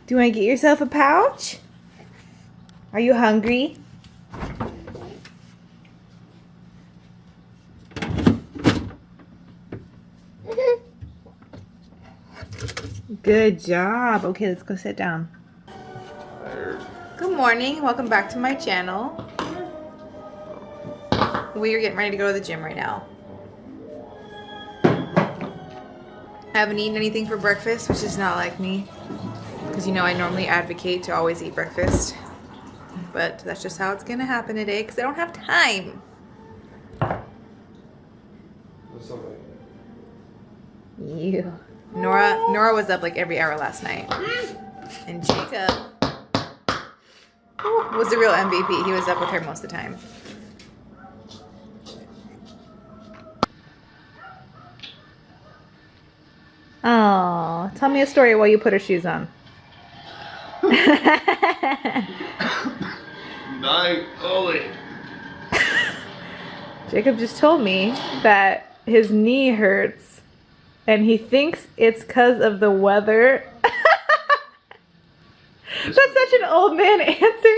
Do you want to get yourself a pouch? Are you hungry? Good job. Okay, let's go sit down. Good morning. Welcome back to my channel. We are getting ready to go to the gym right now. I haven't eaten anything for breakfast, which is not like me. Because you know I normally advocate to always eat breakfast. But that's just how it's going to happen today because I don't have time. You. Norah was up like every hour last night. And Jacob was the real MVP. He was up with her most of the time. Oh, tell me a story while you put her shoes on. Night, Ollie. Jacob just told me that his knee hurts and he thinks it's because of the weather. That's such an old man answer.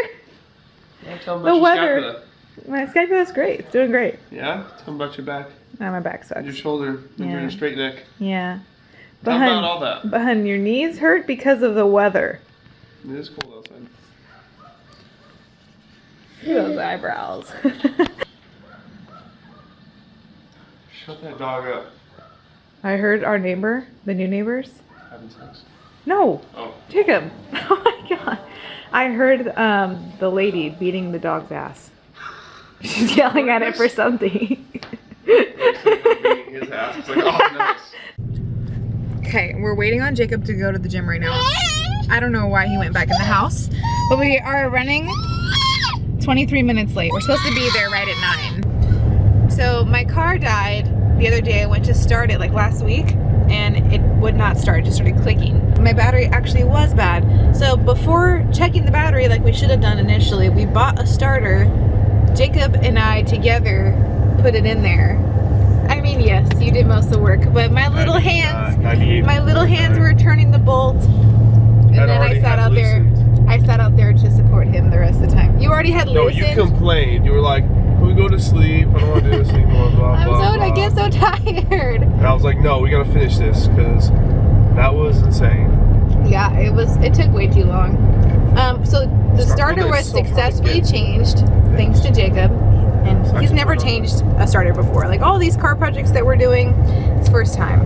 Yeah, tell him The about weather. your scapula. My scapula is great. It's doing great. Yeah? Tell him about your back. Now my back sucks. Your shoulder. And your straight neck. Yeah. Tell him about all that. But hun, your knees hurt because of the weather. It is cold outside. Look at those eyebrows. Shut that dog up. I heard our neighbor, the new neighbors. Having sex. No. Oh. Jacob. Oh my god. I heard the lady beating the dog's ass. She's yelling at it for something. Beating his ass. It's like, oh, nice. Okay, we're waiting on Jacob to go to the gym right now. I don't know why he went back in the house, but we are running 23 minutes late. We're supposed to be there right at 9. So my car died the other day. I went to start it like last week and it would not start, it just started clicking. My battery actually was bad. So before checking the battery like we should have done initially, we bought a starter. Jacob and I together put it in there. I mean, yes, you did most of the work, but my little hands were turning the bolt. And then I sat out there. I sat out there to support him the rest of the time. You already had loosened. No, you complained. You were like, "Can we go to sleep? I don't want to do this anymore." Blah, blah, blah. I get so tired. And I was like, "No, we gotta finish this because that was insane." Yeah, it took way too long. So the starter was successfully changed thanks to Jacob. And he's never changed a starter before. Like all these car projects that we're doing, it's first time.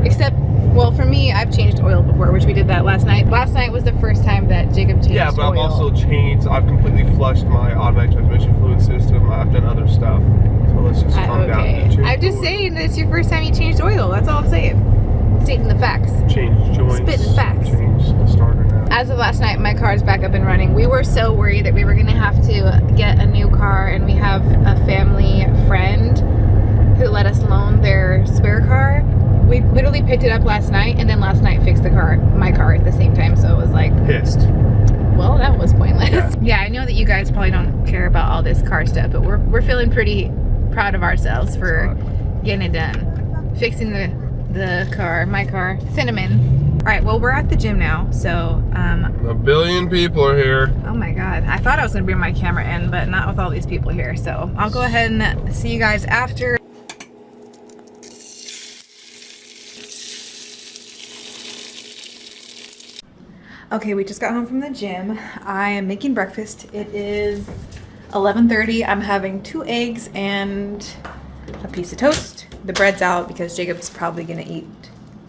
Except, well, for me, I've changed oil before, which we did that last night. Last night was the first time that Jacob changed oil. Yeah, but I've also changed. I've completely flushed my automatic transmission fluid system. I've done other stuff. So let's just calm down. I'm just saying that it's your first time you changed oil. That's all I'm saying. Stating the facts. Changed joints. Spitting facts. Changed the starter now. As of last night, my car is back up and running. We were so worried that we were going to have to get a new car, and we have a family friend who let us loan their spare car. We literally picked it up last night, and then last night fixed my car at the same time, so it was like... Pissed. Well, that was pointless. Yeah, I know that you guys probably don't care about all this car stuff, but we're feeling pretty proud of ourselves for getting it done. Fixing the car, my car, Cinnamon. All right, well, we're at the gym now, so... 1 billion people are here. Oh my god, I thought I was going to bring my camera in, but not with all these people here, so I'll go ahead and see you guys after. Okay, we just got home from the gym. I am making breakfast. It is 11:30. I'm having 2 eggs and a piece of toast. The bread's out because Jacob's probably gonna eat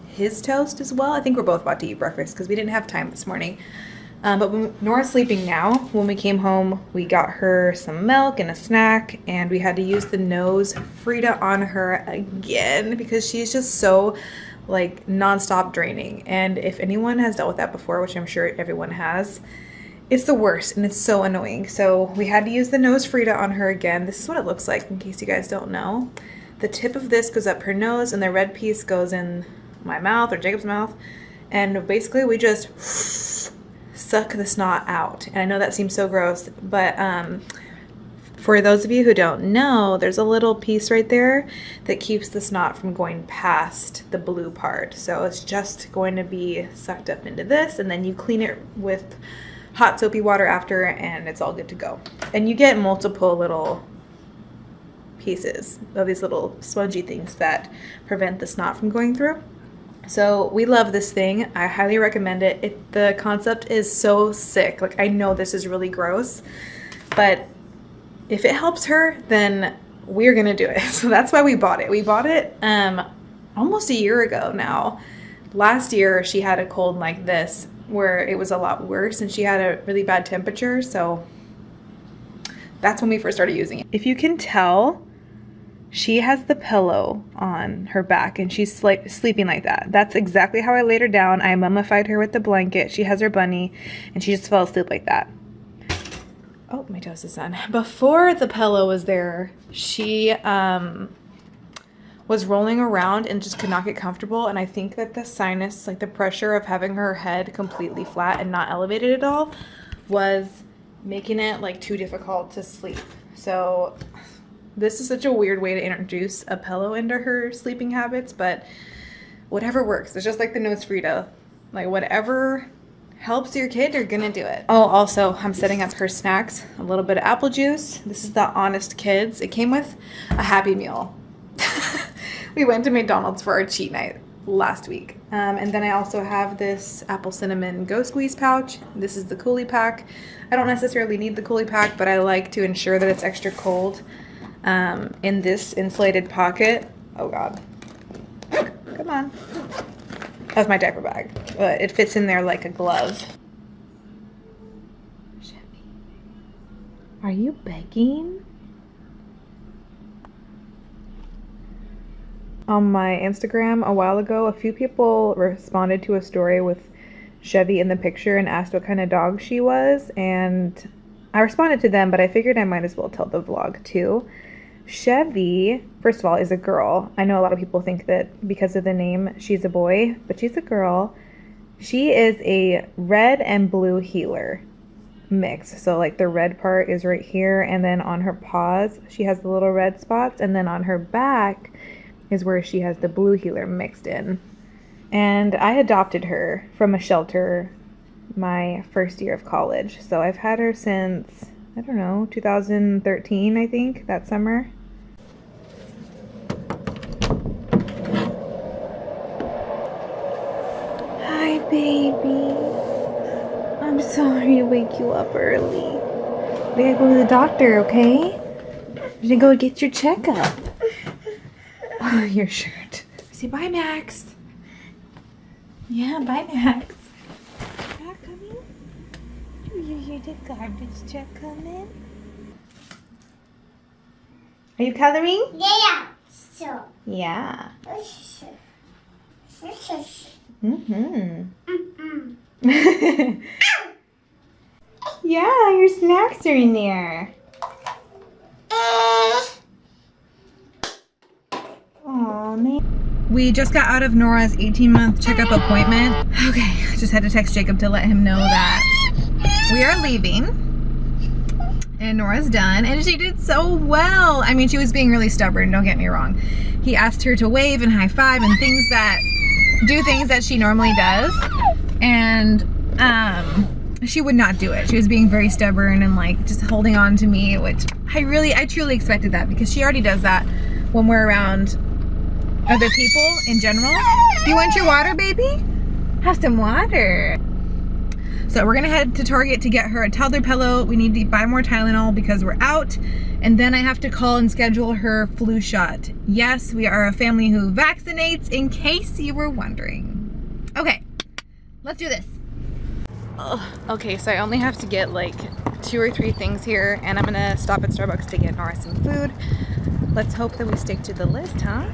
his toast as well. I think we're both about to eat breakfast because we didn't have time this morning. But Nora's sleeping now. When we came home, we got her some milk and a snack, and we had to use the nose Frida on her again because she's just so like non-stop draining. And if anyone has dealt with that before, which I'm sure everyone has, it's the worst and it's so annoying. So we had to use the nose Frida on her again. This is what it looks like in case you guys don't know. The tip of this goes up her nose and the red piece goes in my mouth or Jacob's mouth, and basically we just suck the snot out. And I know that seems so gross, but For those of you who don't know, there's a little piece right there that keeps the snot from going past the blue part. So it's just going to be sucked up into this, and then you clean it with hot soapy water after, and it's all good to go. And you get multiple little pieces of these little spongy things that prevent the snot from going through. So we love this thing. I highly recommend it. The concept is so sick. Like, I know this is really gross, but if it helps her, then we're gonna do it. So that's why we bought it. We bought it almost a year ago now. Last year she had a cold like this where it was a lot worse, and she had a really bad temperature. So that's when we first started using it. If you can tell, she has the pillow on her back and she's sleeping like that. That's exactly how I laid her down. I mummified her with the blanket. She has her bunny and she just fell asleep like that. Oh, my toast is done. Before the pillow was there, she was rolling around and just could not get comfortable. And I think that the sinus, like the pressure of having her head completely flat and not elevated at all, was making it like too difficult to sleep. So this is such a weird way to introduce a pillow into her sleeping habits, but whatever works. It's just like the nose Frida. Like, whatever helps your kid, you're gonna do it. Oh, also, I'm setting up her snacks. A little bit of apple juice. This is the Honest Kids. It came with a Happy Meal. We went to McDonald's for our cheat night last week. And then I also have this apple cinnamon Go Squeeze pouch. This is the Coolie Pack. I don't necessarily need the Coolie Pack, but I like to ensure that it's extra cold. In this insulated pocket. Oh God. Come on. That's my diaper bag. It fits in there like a glove. Chevy, are you begging? On my Instagram a while ago, a few people responded to a story with Chevy in the picture and asked what kind of dog she was, and I responded to them, but I figured I might as well tell the vlog too. Chevy, first of all, is a girl. I know a lot of people think that because of the name she's a boy, but she's a girl. She is a red and blue heeler mix. So like the red part is right here, and then on her paws she has the little red spots, and then on her back is where she has the blue heeler mixed in. And I adopted her from a shelter my first year of college. So I've had her since, I don't know, 2013, I think, that summer. Hi, baby. I'm sorry to wake you up early. We gotta go to the doctor, okay? We're gonna go get your checkup. Oh, your shirt. Say bye, Max. Yeah, bye, Max. Not coming? You hear the garbage truck coming? Are you coloring? Yeah. So. Yeah. Mm-hmm. Yeah, your snacks are in there. Oh man. We just got out of Norah's 18-month checkup appointment. Okay, I just had to text Jacob to let him know that we are leaving. And Norah's done, and she did so well. I mean, she was being really stubborn, don't get me wrong. He asked her to wave and high five and do things that she normally does. And she would not do it. She was being very stubborn and like just holding on to me, which I truly expected that, because she already does that when we're around other people in general. You want your water, baby? Have some water. So we're gonna head to Target to get her a toddler pillow. We need to buy more Tylenol because we're out. And then I have to call and schedule her flu shot. Yes, we are a family who vaccinates, in case you were wondering. Okay, let's do this. Oh, okay, so I only have to get like 2 or 3 things here, and I'm gonna stop at Starbucks to get Norah some food. Let's hope that we stick to the list, huh?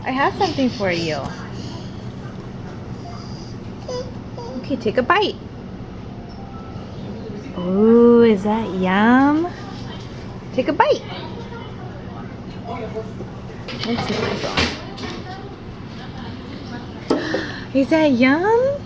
I have something for you. Okay, take a bite. Ooh, is that yum? Take a bite. Let's see my phone. Is that yum?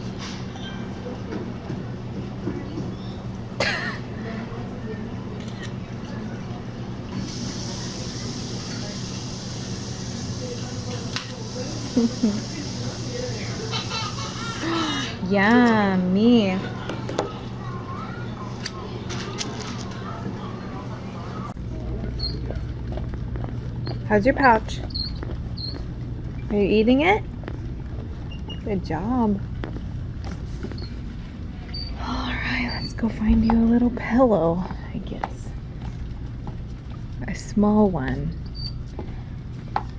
Yummy. How's your pouch? Are you eating it? Good job. Alright, let's go find you a little pillow, I guess. A small one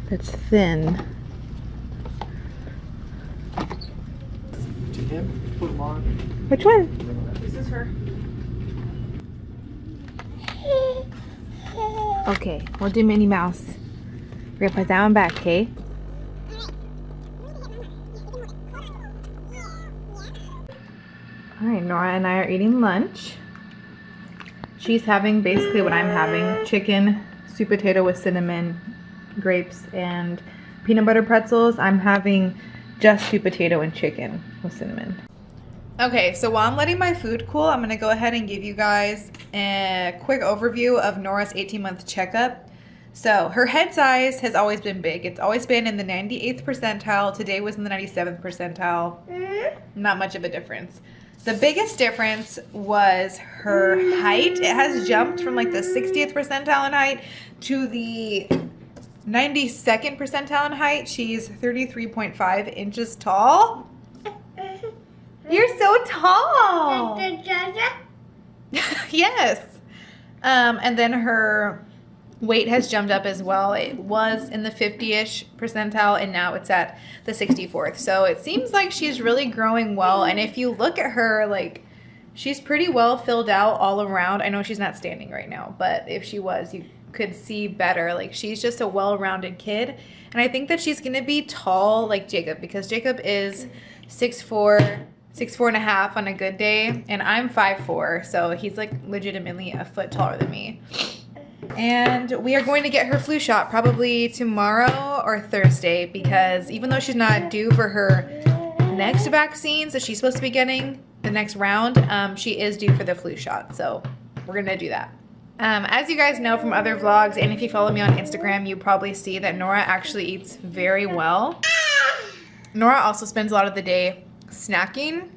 that's thin. Put them on. Which one? This is her. Okay, we'll do Minnie Mouse. We're gonna put that one back, okay? Alright, Nora and I are eating lunch. She's having basically what I'm having. Chicken, sweet potato with cinnamon, grapes, and peanut butter pretzels. I'm having just sweet potato and chicken with cinnamon. Okay, so while I'm letting my food cool, I'm gonna go ahead and give you guys a quick overview of Nora's 18-month checkup. So her head size has always been big. It's always been in the 98th percentile. Today was in the 97th percentile. Not much of a difference. The biggest difference was her height. It has jumped from like the 60th percentile in height to the 92nd percentile in height. She's 33.5 inches tall. You're so tall. Yes. And then her weight has jumped up as well. It was in the 50-ish percentile and now it's at the 64th. So it seems like she's really growing well. And if you look at her, like, she's pretty well filled out all around. I know she's not standing right now, but if she was, you could see better. Like, she's just a well-rounded kid. And I think that she's going to be tall like Jacob, because Jacob is 6'4", 6'4.5" on a good day, and I'm 5'4", so he's like legitimately a foot taller than me. And we are going to get her flu shot probably tomorrow or Thursday, because even though she's not due for her next vaccines that she's supposed to be getting the next round, she is due for the flu shot, so we're gonna do that. As you guys know from other vlogs, and if you follow me on Instagram, you probably see that Norah actually eats very well. Norah also spends a lot of the day snacking,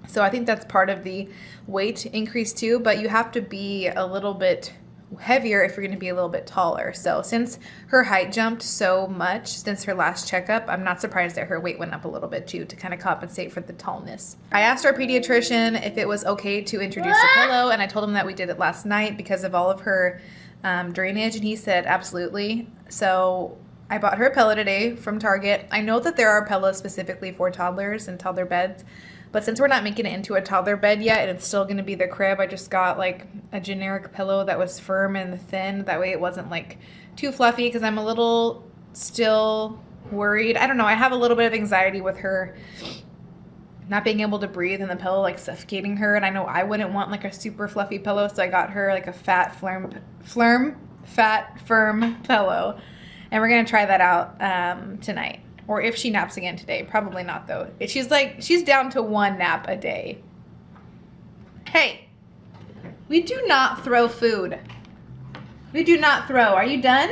so I think that's part of the weight increase too, but you have to be a little bit heavier if you're going to be a little bit taller. So since her height jumped so much since her last checkup, I'm not surprised that her weight went up a little bit too, to kind of compensate for the tallness. I asked our pediatrician if it was okay to introduce a pillow, and I told him that we did it last night because of all of her drainage, and he said absolutely. So I bought her a pillow today from Target. I know that there are pillows specifically for toddlers and toddler beds, but since we're not making it into a toddler bed yet and it's still going to be the crib, I just got like a generic pillow that was firm and thin. That way it wasn't like too fluffy, because I'm a little still worried. I don't know. I have a little bit of anxiety with her not being able to breathe and the pillow like suffocating her. And I know I wouldn't want like a super fluffy pillow, so I got her like a fat, firm pillow. And we're going to try that out tonight. Or if she naps again today. Probably not, though. She's down to one nap a day. Hey, we do not throw food. We do not throw. Are you done?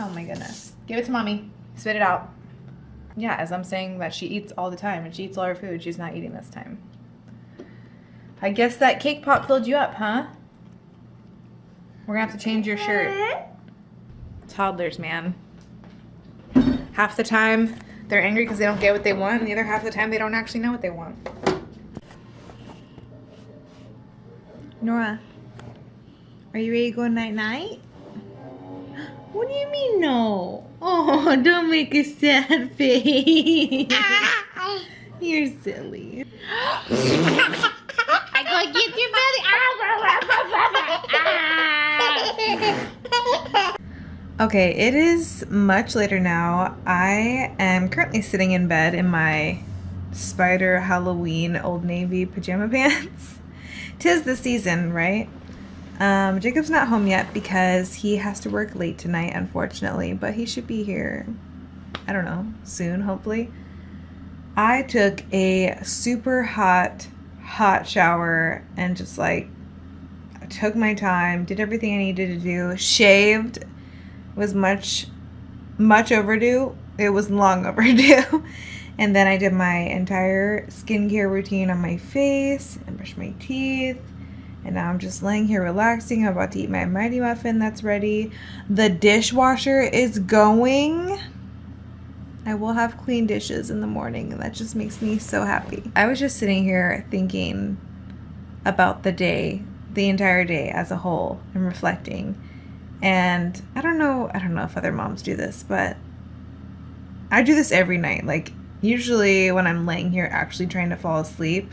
Oh my goodness. Give it to mommy. Spit it out. Yeah, as I'm saying that she eats all the time. And she eats all her food. She's not eating this time. I guess that cake pop filled you up, huh? We're going to have to change your shirt. Toddlers, man. Half the time they're angry because they don't get what they want, and the other half the time they don't actually know what they want. Norah, are you ready to go night-night? What do you mean no? Oh, don't make a sad face. You're silly. I go get your belly. Okay, it is much later now. I am currently sitting in bed in my Spider Halloween Old Navy pajama pants. 'Tis the season, right? Jacob's not home yet because he has to work late tonight, unfortunately, but he should be here, I don't know, soon, hopefully. I took a super hot shower and just like took my time, did everything I needed to do, shaved, was much much overdue. It was long overdue. And then I did my entire skincare routine on my face and brushed my teeth. And now I'm just laying here relaxing. I'm about to eat my Mighty Muffin that's ready. The dishwasher is going. I will have clean dishes in the morning, and that just makes me so happy. I was just sitting here thinking about the day, the entire day as a whole, and reflecting. And I don't know if other moms do this, but I do this every night. Like, usually when I'm laying here actually trying to fall asleep,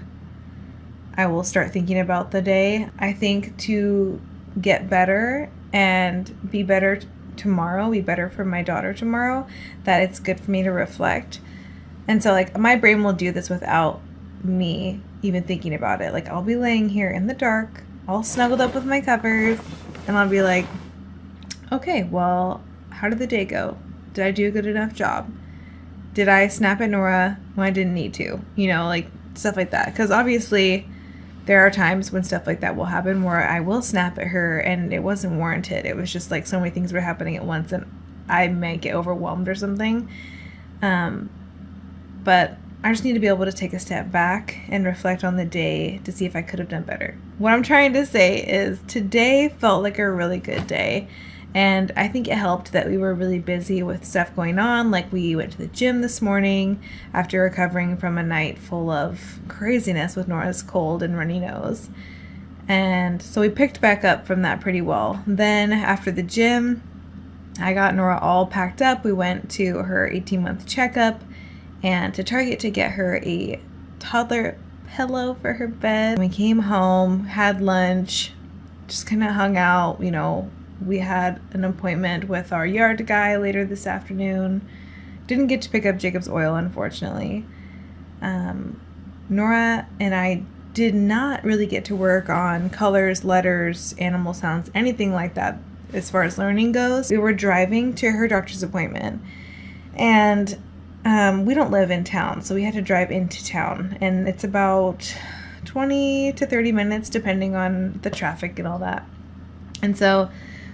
I will start thinking about the day. I think to get better and be better tomorrow, be better for my daughter tomorrow, that it's good for me to reflect. And so, like, my brain will do this without me even thinking about it. Like, I'll be laying here in the dark, all snuggled up with my covers, and I'll be like, okay, well, how did the day go? Did I do a good enough job? Did I snap at Norah when I didn't need to? You know, like, stuff like that. Because obviously there are times when stuff like that will happen where I will snap at her and it wasn't warranted. It was just like so many things were happening at once and I might get overwhelmed or something. But I just need to be able to take a step back and reflect on the day to see if I could have done better. What I'm trying to say is today felt like a really good day. And I think it helped that we were really busy with stuff going on. Like, we went to the gym this morning after recovering from a night full of craziness with Norah's cold and runny nose. And so we picked back up from that pretty well. Then after the gym, I got Norah all packed up. We went to her 18-month checkup and to Target to get her a toddler pillow for her bed. We came home, had lunch, just kind of hung out, you know. We had an appointment with our yard guy later this afternoon. Didn't get to pick up Jacob's oil, unfortunately. Norah and I did not really get to work on colors, letters, animal sounds, anything like that as far as learning goes. We were driving to her doctor's appointment, and we don't live in town, so we had to drive into town, and it's about 20 to 30 minutes depending on the traffic and all that. And so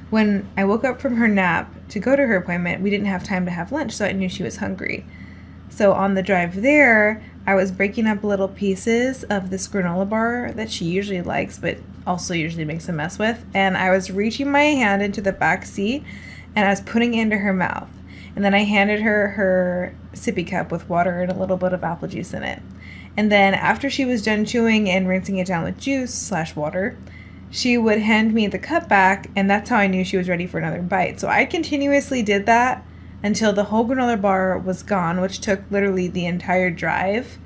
when I woke up from her nap to go to her appointment, we didn't have time to have lunch, so I knew she was hungry. So on the drive there, I was breaking up little pieces of this granola bar that she usually likes, but also usually makes a mess with. And I was reaching my hand into the back seat, and I was putting it into her mouth. And then I handed her her sippy cup with water and a little bit of apple juice in it. And then after she was done chewing and rinsing it down with juice/water, she would hand me the cup back, and that's how I knew she was ready for another bite. So I continuously did that until the whole granola bar was gone, which took literally the entire drive.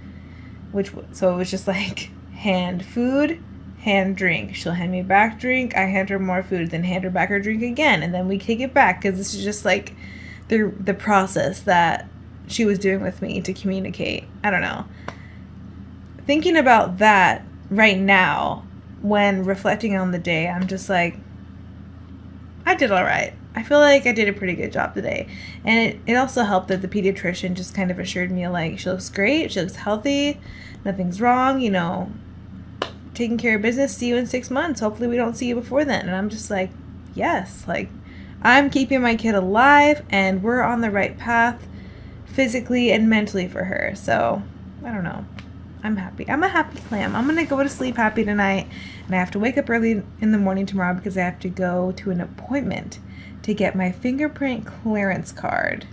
So it was just like hand food, hand drink. She'll hand me back drink, I hand her more food, then hand her back her drink again, and then we take it back, because this is just like the process that she was doing with me to communicate. I don't know. Thinking about that right now, when reflecting on the day, I'm just like, I did all right. I feel like I did a pretty good job today. And it also helped that the pediatrician just kind of assured me, like, she looks great, she looks healthy, nothing's wrong, you know, taking care of business, see you in 6 months. Hopefully we don't see you before then. And I'm just like, yes, like, I'm keeping my kid alive and we're on the right path physically and mentally for her. So, I don't know. I'm happy. I'm a happy clam. I'm going to go to sleep happy tonight, and I have to wake up early in the morning tomorrow because I have to go to an appointment to get my fingerprint clearance card.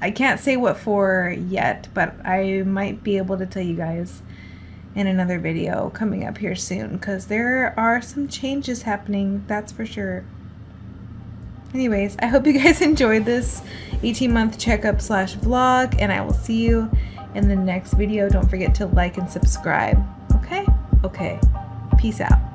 I can't say what for yet, but I might be able to tell you guys in another video coming up here soon, because there are some changes happening, that's for sure. Anyways, I hope you guys enjoyed this 18-month checkup/vlog, and I will see you in the next video. Don't forget to like and subscribe. Okay? Okay. Peace out.